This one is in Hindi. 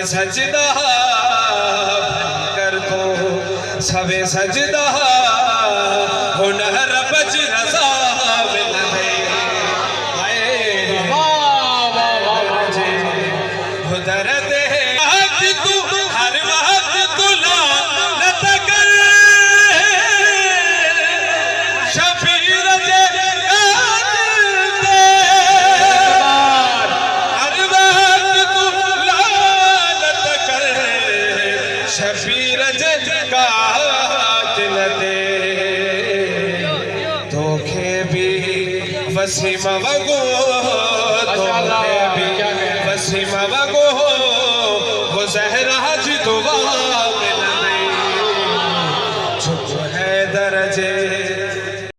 सजदा कर तो सवे सजदा हुनर बज रजा मिल हुदर दे तू हर वक्त तुला नत कर शफीर दे शफीर का दिलते धोखे भी वसीम वगो धोखे भी वसीम वगो वो जहरा जी दुआ मिल गई चुप है दरजे